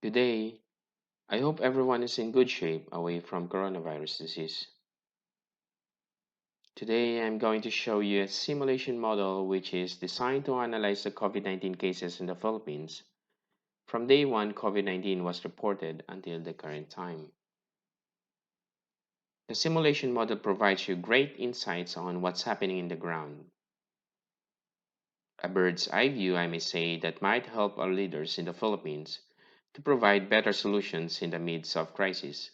Today, I hope everyone is in good shape away from coronavirus disease. Today, I'm going to show you a simulation model which is designed to analyze the COVID-19 cases in the Philippines from day one COVID-19 was reported until the current time. The simulation model provides you great insights on what's happening in the ground. A bird's eye view, I may say, that might help our leaders in the Philippines to provide better solutions in the midst of crisis.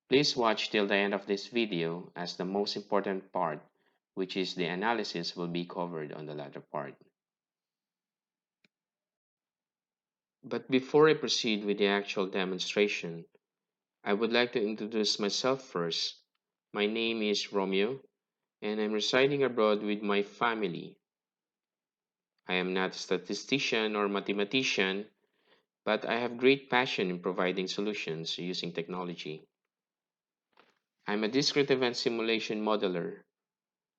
Please watch till the end of this video as the most important part, which is the analysis, will be covered on the latter part. But before I proceed with the actual demonstration, I would like to introduce myself first. My name is Romeo, and I'm residing abroad with my family. I am not a statistician or mathematician, but I have great passion in providing solutions using technology. I'm a discrete event simulation modeler,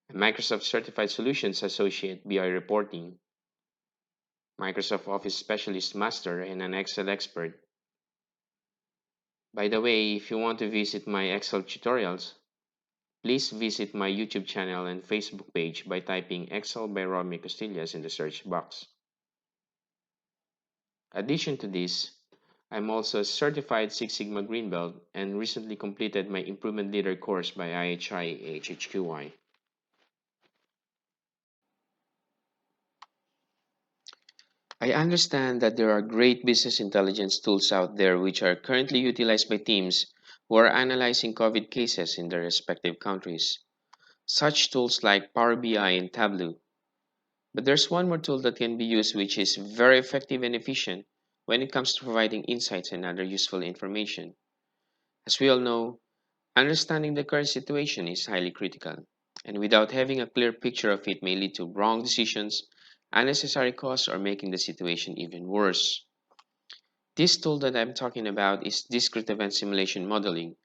a Microsoft Certified Solutions Associate BI reporting, Microsoft Office Specialist Master, and an Excel expert. By the way, if you want to visit my Excel tutorials, please visit my YouTube channel and Facebook page by typing Excel by Romeo Costillas in the search box. Addition to this, I'm also a certified Six Sigma Green Belt and recently completed my Improvement Leader course by IHI HHQY. I understand that there are great business intelligence tools out there which are currently utilized by teams who are analyzing COVID cases in their respective countries. Such tools like Power BI and Tableau. But there's one more tool that can be used which is very effective and efficient when it comes to providing insights and other useful information. As we all know, understanding the current situation is highly critical, and without having a clear picture of it may lead to wrong decisions, unnecessary costs, or making the situation even worse. This tool that I'm talking about is discrete event simulation modeling,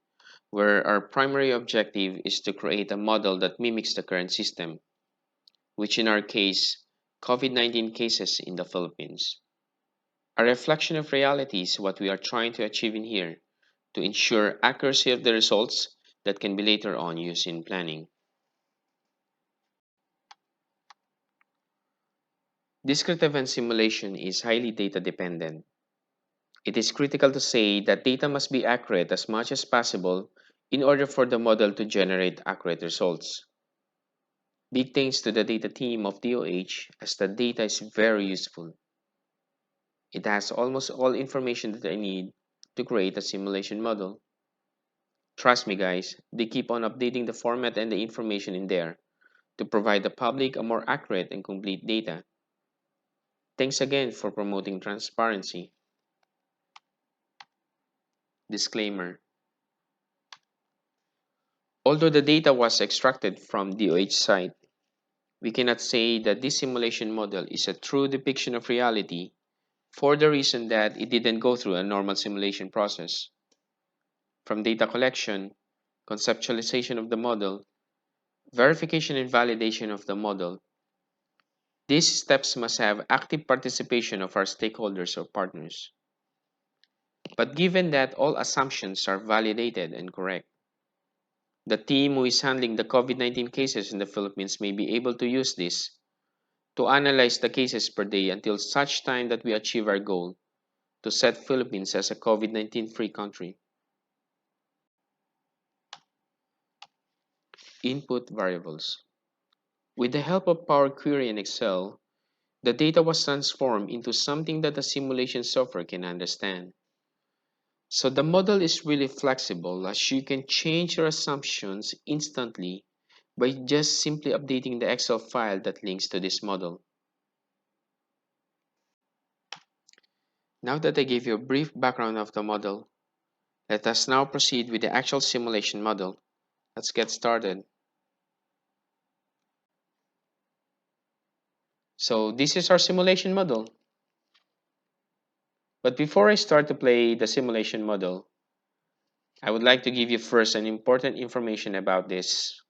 where our primary objective is to create a model that mimics the current system, which in our case, COVID-19 cases in the Philippines. A reflection of reality is what we are trying to achieve in here to ensure accuracy of the results that can be later on used in planning. Discrete event simulation is highly data dependent. It is critical to say that data must be accurate as much as possible in order for the model to generate accurate results. Big thanks to the data team of DOH as the data is very useful. It has almost all information that I need to create a simulation model. Trust me guys, they keep on updating the format and the information in there to provide the public a more accurate and complete data. Thanks again for promoting transparency. Disclaimer. Although the data was extracted from DOH site, we cannot say that this simulation model is a true depiction of reality for the reason that it didn't go through a normal simulation process. From data collection, conceptualization of the model, verification and validation of the model, these steps must have active participation of our stakeholders or partners. But given that all assumptions are validated and correct, the team who is handling the COVID-19 cases in the Philippines may be able to use this to analyze the cases per day until such time that we achieve our goal to set Philippines as a COVID-19 free country. Input variables. With the help of Power Query and Excel, the data was transformed into something that the simulation software can understand. So the model is really flexible as you can change your assumptions instantly by just simply updating the Excel file that links to this model. Now that I gave you a brief background of the model, let us now proceed with the actual simulation model. Let's get started. So this is our simulation model. But before I start to play the simulation model, I would like to give you first an important information about this.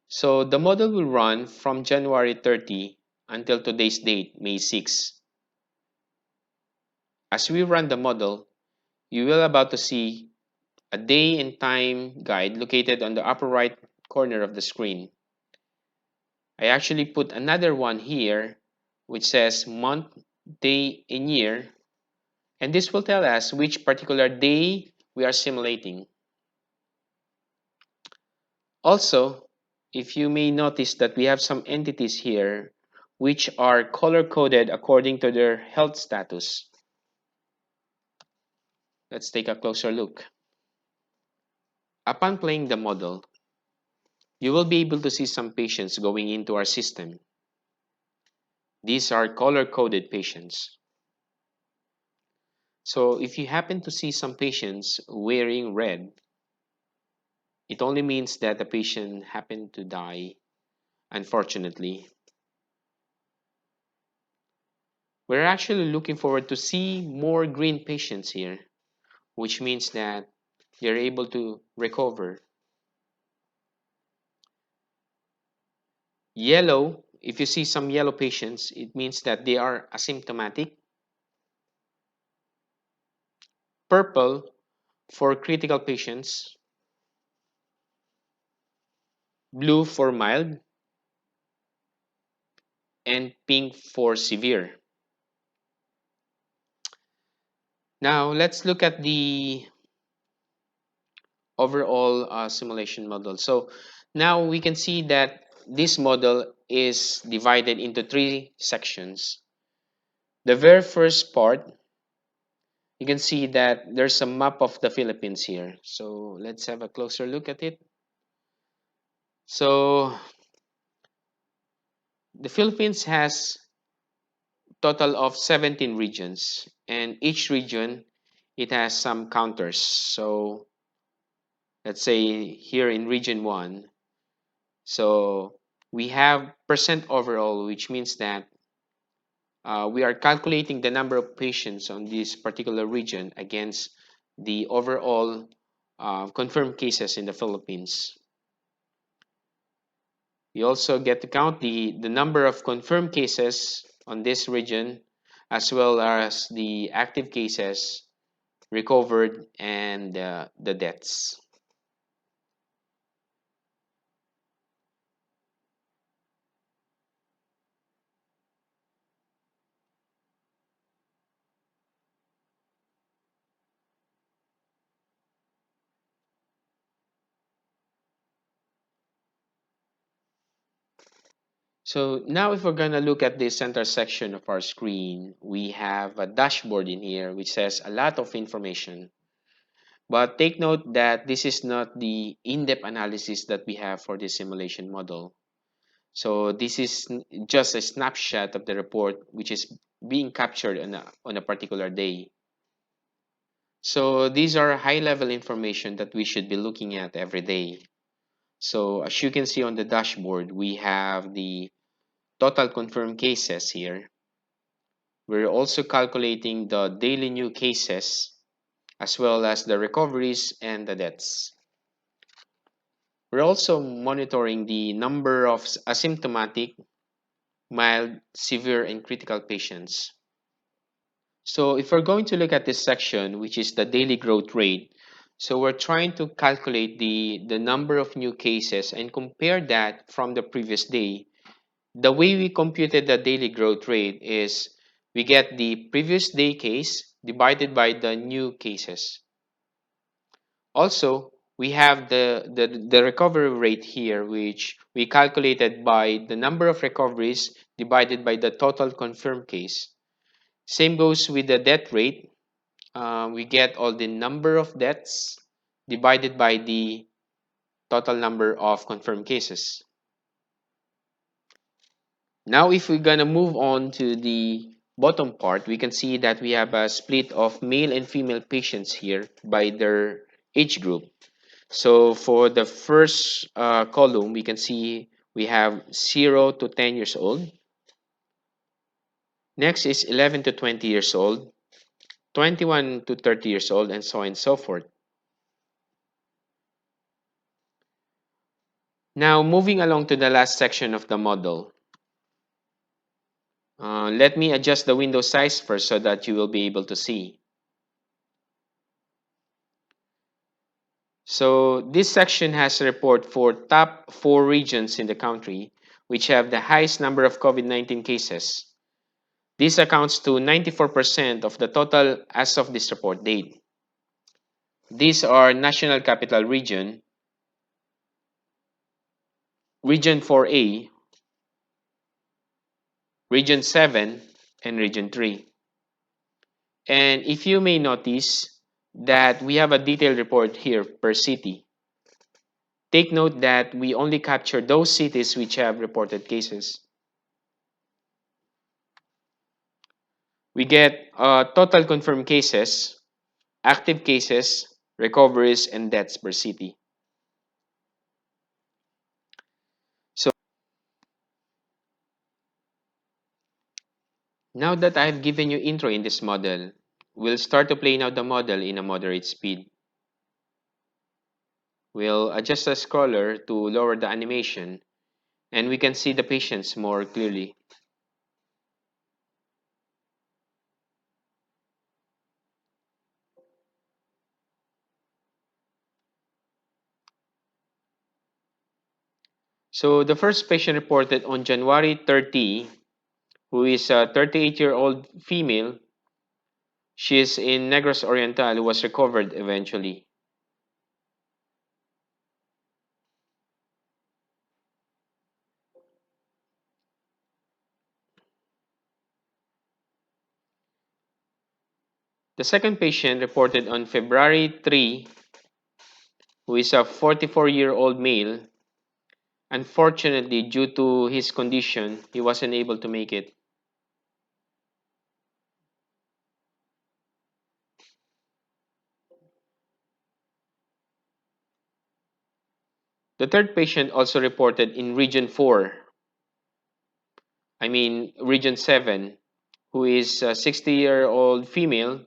So the model will run from January 30 until today's date, May 6. As we run the model, you will about to see a day and time guide located on the upper right corner of the screen. I actually put another one here which says month, day, and year, and this will tell us which particular day we are simulating. Also, if you may notice that we have some entities here which are color coded according to their health status. Let's take a closer look. Upon playing the model, you will be able to see some patients going into our system. These are color coded patients. So if you happen to see some patients wearing red, it only means that the patient happened to die, unfortunately. We're actually looking forward to see more green patients here, which means that they're able to recover. Yellow, if you see some yellow patients, it means that they are asymptomatic. Purple for critical patients. Blue for mild. And pink for severe. Now, let's look at the overall simulation model. So now we can see that this model is divided into three sections. The very first part, you can see that there's a map of the Philippines here. So let's have a closer look at it. So the Philippines has total of 17 regions, and each region it has some counters. So let's say here in region 1, so we have percent overall, which means that we are calculating the number of patients on this particular region against the overall confirmed cases in the Philippines. We also get to count the number of confirmed cases on this region as well as the active cases, recovered, and the deaths. So now if we're going to look at the center section of our screen, we have a dashboard in here which says a lot of information. But take note that this is not the in-depth analysis that we have for this simulation model. So this is just a snapshot of the report which is being captured on a particular day. So these are high-level information that we should be looking at every day. So as you can see on the dashboard, we have the total confirmed cases here. We're also calculating the daily new cases as well as the recoveries and the deaths. We're also monitoring the number of asymptomatic, mild, severe, and critical patients. So if we're going to look at this section, which is the daily growth rate, so we're trying to calculate the number of new cases and compare that from the previous day. The way we computed the daily growth rate is we get the previous day case divided by the new cases. Also, we have the recovery rate here, which we calculated by the number of recoveries divided by the total confirmed case. Same goes with the death rate. We get all the number of deaths divided by the total number of confirmed cases. Now, if we're gonna move on to the bottom part, we can see that we have a split of male and female patients here by their age group. So for the first column, we can see we have 0 to 10 years old. Next is 11 to 20 years old, 21 to 30 years old, and so on and so forth. Now, moving along to the last section of the model. Let me adjust the window size first so that you will be able to see. So this section has a report for top 4 regions in the country which have the highest number of COVID-19 cases. This accounts to 94% of the total as of this report date. These are National Capital Region, Region 4A, Region 7, and Region 3. And if you may notice that we have a detailed report here per city. Take note that we only capture those cities which have reported cases. We get total confirmed cases, active cases, recoveries, and deaths per city. So now that I've given you intro in this model, we'll start to play now the model in a moderate speed. We'll adjust the scroller to lower the animation and we can see the patients more clearly. So the first patient reported on January 30, who is a 38-year-old female. She is in Negros Oriental who was recovered eventually. The second patient reported on February 3, who is a 44-year-old male. Unfortunately, due to his condition, he wasn't able to make it. The third patient also reported in Region 4, Region 7, who is a 60-year-old female.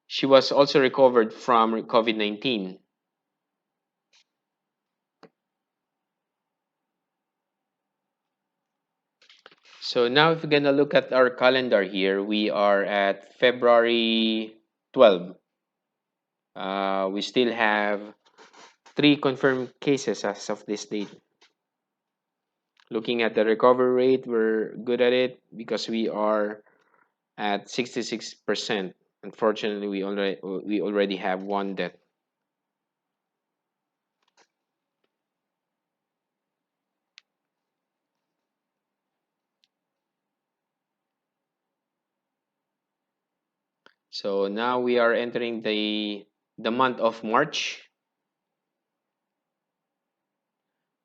She was also recovered from COVID-19. So now if we're going to look at our calendar here, we are at February 12. We still have 3 confirmed cases as of this date. Looking at the recovery rate, we're good at it because we are at 66%. Unfortunately, we already have 1 death. So now we are entering the month of March.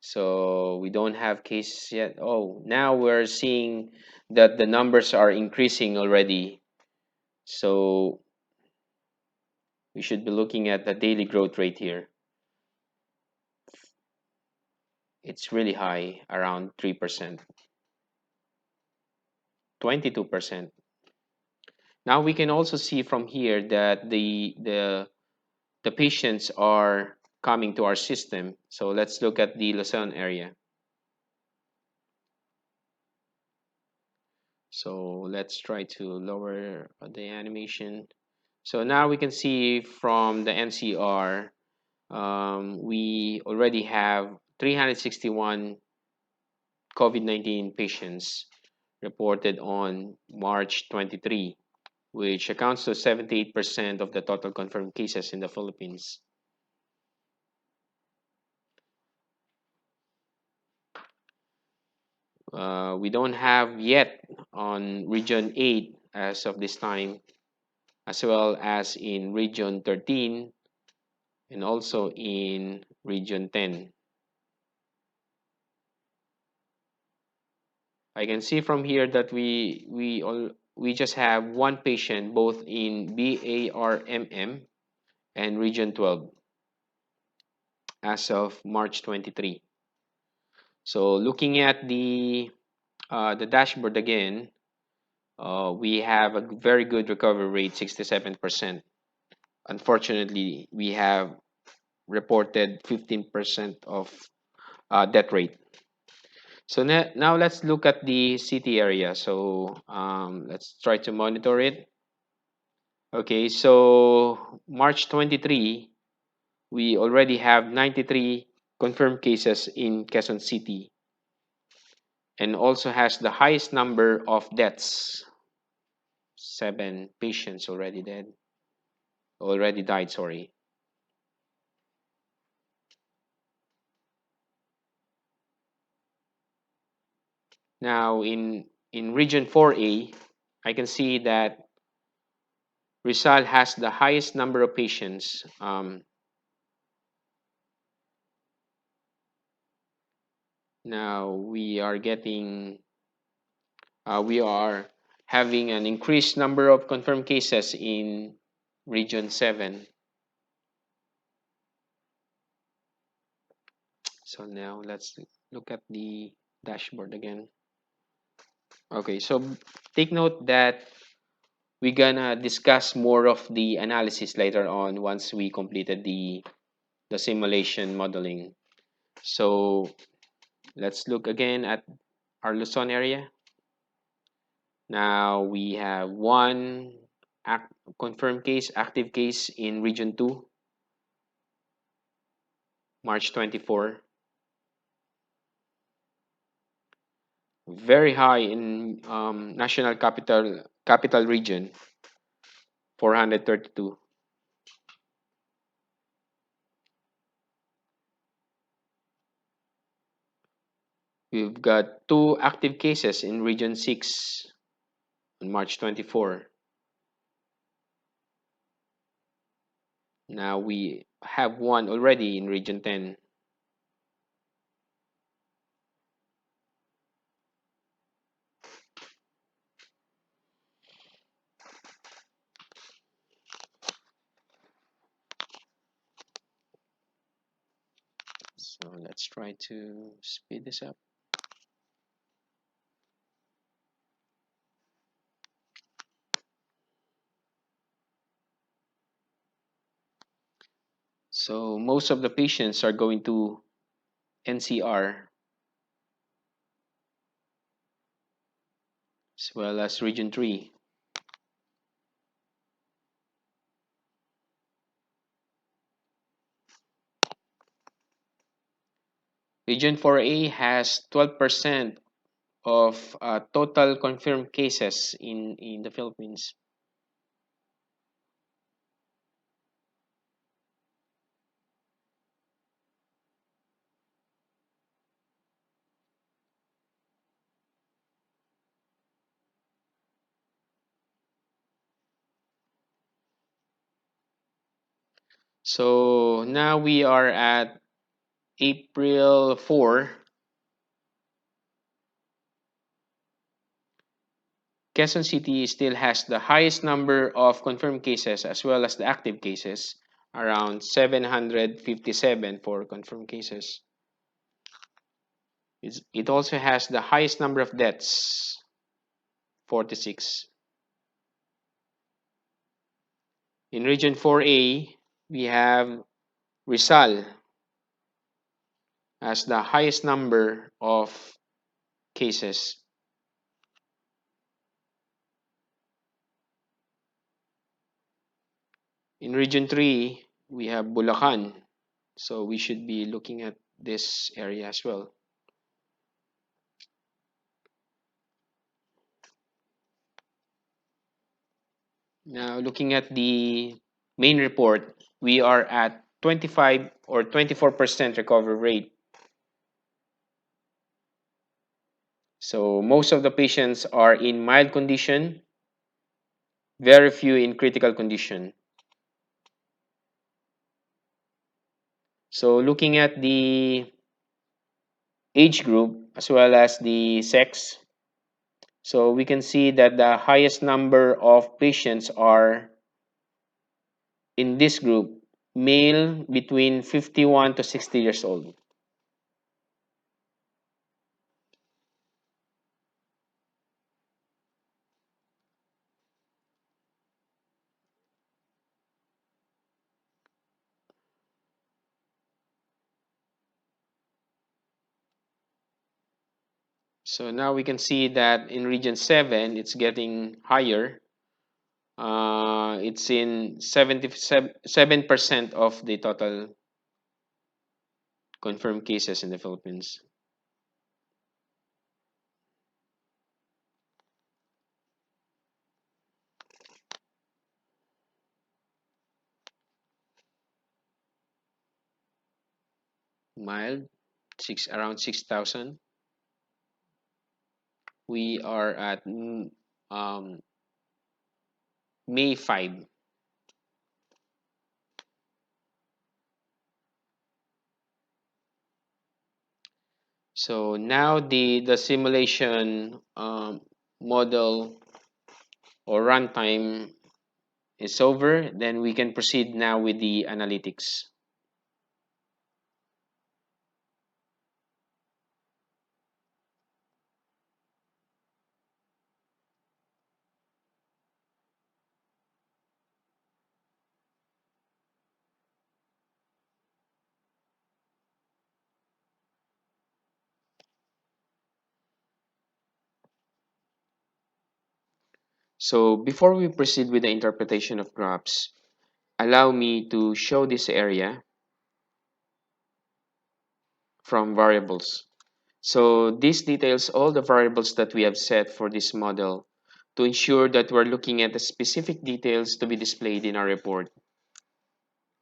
So we don't have cases yet. Oh, now we're seeing that the numbers are increasing already. So we should be looking at the daily growth rate here. It's really high, around 3%, 22%. Now we can also see from here that the patients are coming to our system. So let's look at the Luzon area. So let's try to lower the animation. So now we can see from the NCR, we already have 361 COVID-19 patients reported on March 23, which accounts to 78% of the total confirmed cases in the Philippines. We don't have yet on Region 8 as of this time, as well as in Region 13 and also in Region 10. I can see from here that we just have 1 patient both in BARMM and Region 12 as of March 23. So looking at the dashboard again, we have a very good recovery rate, 67%. Unfortunately, we have reported 15% of death rate. So now let's look at the city area. So let's try to monitor it. Okay, so March 23, we already have 93 confirmed cases in Quezon City and also has the highest number of deaths. 7 patients already died, sorry. Now in region 4A, I can see that Rizal has the highest number of patients. Now we are having an increased number of confirmed cases in region 7. So now let's look at the dashboard again. Okay, so take note that we're gonna discuss more of the analysis later on once we completed the simulation modeling. So let's look again at our Luzon area. Now we have one confirmed case, active case in region 2, March 24. Very high in national capital region, 432. We've got two active cases in region 6 on March 24. Now we have one already in region 10. So let's try to speed this up. So most of the patients are going to NCR as well as region 3. Region 4A has 12% of total confirmed cases in the Philippines. So now we are at April 4. Quezon City still has the highest number of confirmed cases as well as the active cases, around 757 for confirmed cases. It also has the highest number of deaths, 46. In region 4A, we have Rizal as the highest number of cases. In region 3, we have Bulacan. So we should be looking at this area as well. Now, looking at the main report, we are at 25 or 24% recovery rate. So most of the patients are in mild condition, very few in critical condition. So looking at the age group as well as the sex, so we can see that the highest number of patients are in this group, male between 51 to 60 years old. So now we can see that in region 7, it's getting higher. It's in 77% of the total confirmed cases in the Philippines. Mild, around 6,000. We are at um, May 5. So now the simulation model or runtime is over. Then we can proceed now with the analytics. So before we proceed with the interpretation of graphs, allow me to show this area from variables. So this details all the variables that we have set for this model to ensure that we're looking at the specific details to be displayed in our report.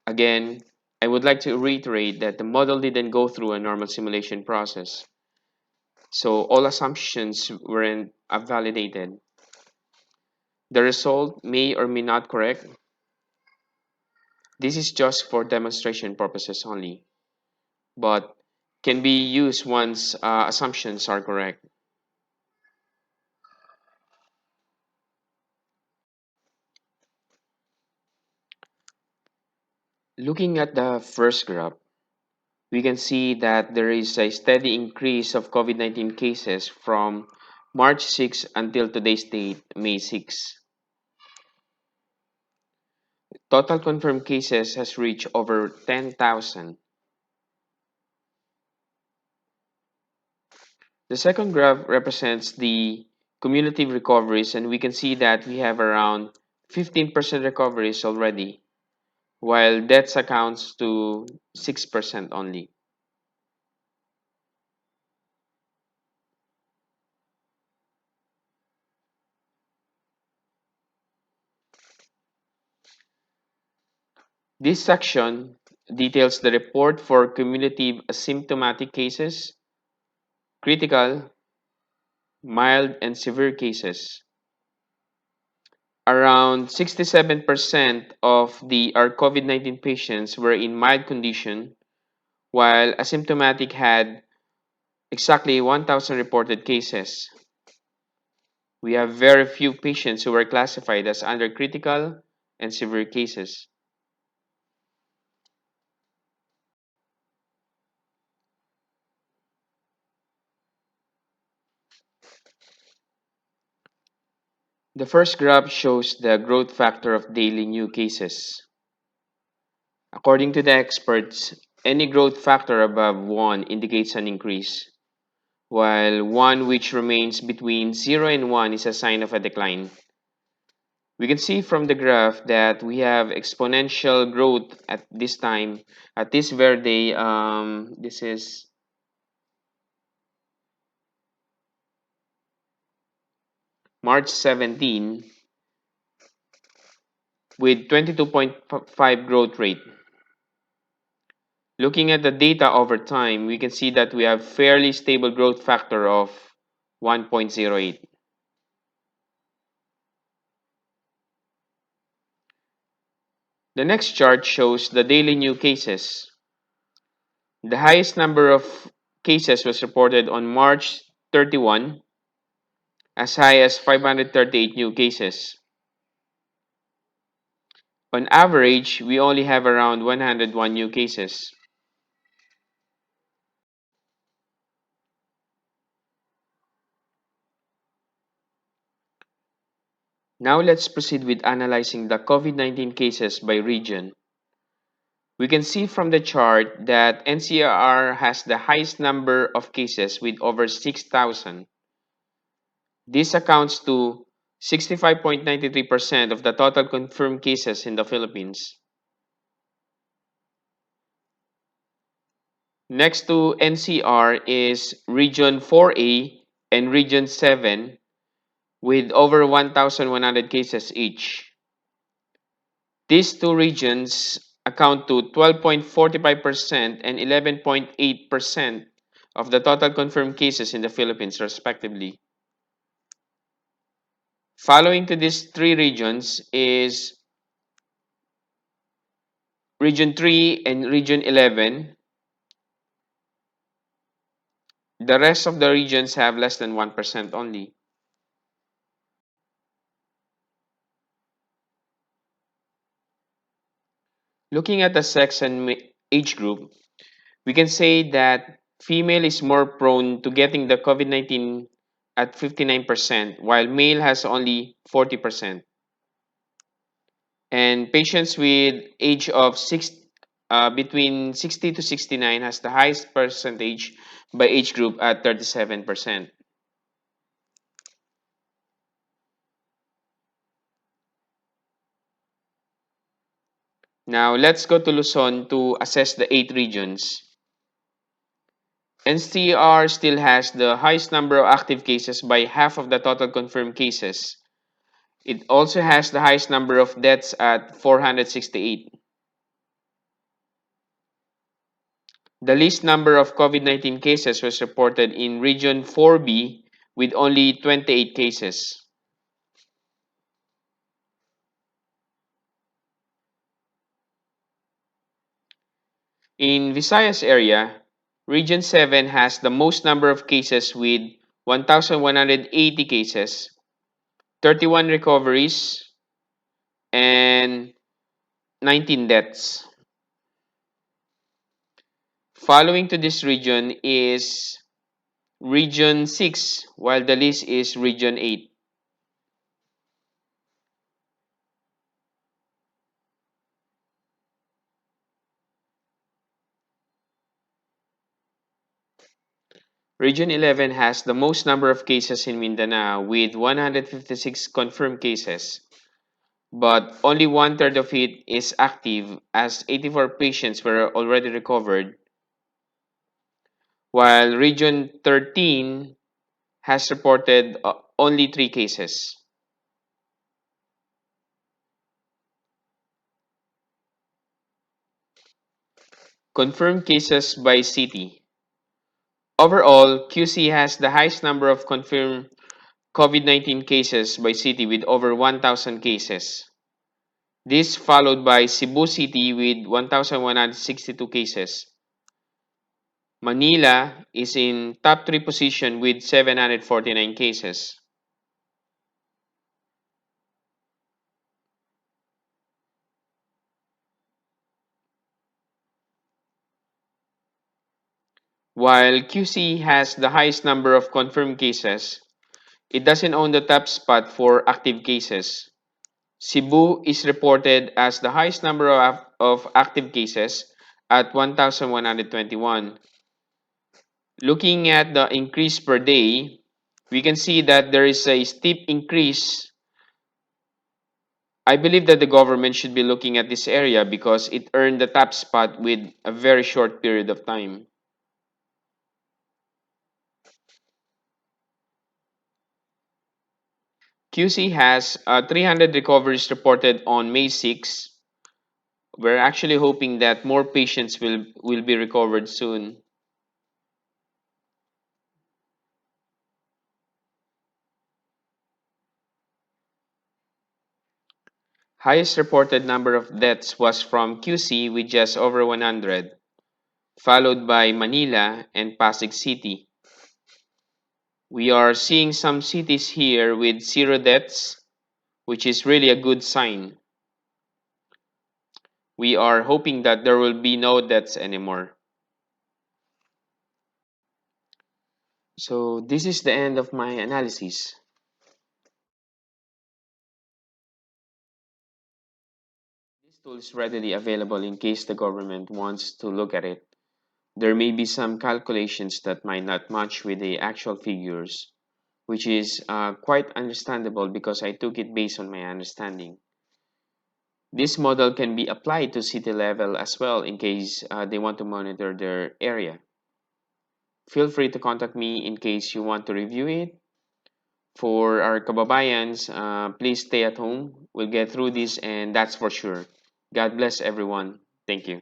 Again, I would like to reiterate that the model didn't go through a normal simulation process. So all assumptions weren't validated. The result may or may not correct. This is just for demonstration purposes only, but can be used once assumptions are correct. Looking at the first graph, we can see that there is a steady increase of COVID-19 cases from March 6 until today's date, May 6. Total confirmed cases has reached over 10,000. The second graph represents the cumulative recoveries, and we can see that we have around 15% recoveries already, while deaths accounts to 6% only. This section details the report for cumulative asymptomatic cases, critical, mild, and severe cases. Around 67% of our COVID-19 patients were in mild condition, while asymptomatic had exactly 1,000 reported cases. We have very few patients who were classified as under critical and severe cases. The first graph shows the growth factor of daily new cases. According to the experts, any growth factor above 1 indicates an increase, while one which remains between 0 and 1 is a sign of a decline. We can see from the graph that we have exponential growth at this time. At this very day, this is March 17 with 22.5 growth rate. Looking at the data over time, we can see that we have fairly stable growth factor of 1.08. The next chart shows the daily new cases. The highest number of cases was reported on March 31, as high as 538 new cases. On average, we only have around 101 new cases. Now let's proceed with analyzing the COVID-19 cases by region. We can see from the chart that NCR has the highest number of cases with over 6,000. This accounts to 65.93% of the total confirmed cases in the Philippines. Next to NCR is Region 4A and Region 7 with over 1,100 cases each. These two regions account to 12.45% and 11.8% of the total confirmed cases in the Philippines, respectively. Following to these three regions is Region 3 and Region 11. The rest of the regions have less than 1% only. Looking at the sex and age group, we can say that female is more prone to getting the COVID-19 at 59%, while male has only 40%. And patients with age of between 60 to 69 has the highest percentage by age group at 37%. Now let's go to Luzon to assess the 8 regions. NCR still has the highest number of active cases by half of the total confirmed cases. It also has the highest number of deaths at 468. The least number of COVID-19 cases was reported in Region 4B with only 28 cases. In Visayas area, Region 7 has the most number of cases with 1,180 cases, 31 recoveries, and 19 deaths. Following to this region is Region 6, while the least is Region 8. Region 11 has the most number of cases in Mindanao with 156 confirmed cases, but only one-third of it is active as 84 patients were already recovered, while Region 13 has reported only 3 cases. Confirmed cases by city. Overall, QC has the highest number of confirmed COVID-19 cases by city with over 1,000 cases. This followed by Cebu City with 1,162 cases. Manila is in top 3 position with 749 cases. While QC has the highest number of confirmed cases, it doesn't own the top spot for active cases. Cebu is reported as the highest number of active cases at 1,121. Looking at the increase per day, we can see that there is a steep increase. I believe that the government should be looking at this area because it earned the top spot with a very short period of time. QC has 300 recoveries reported on May 6. We're actually hoping that more patients will be recovered soon. Highest reported number of deaths was from QC with just over 100, followed by Manila and Pasig City. We are seeing some cities here with 0 deaths, which is really a good sign. We are hoping that there will be no deaths anymore. So this is the end of my analysis. This tool is readily available in case the government wants to look at it. There may be some calculations that might not match with the actual figures, which is quite understandable because I took it based on my understanding. This model can be applied to city level as well in case they want to monitor their area. Feel free to contact me in case you want to review it. For our kababayans, please stay at home. We'll get through this, and that's for sure. God bless everyone. Thank you.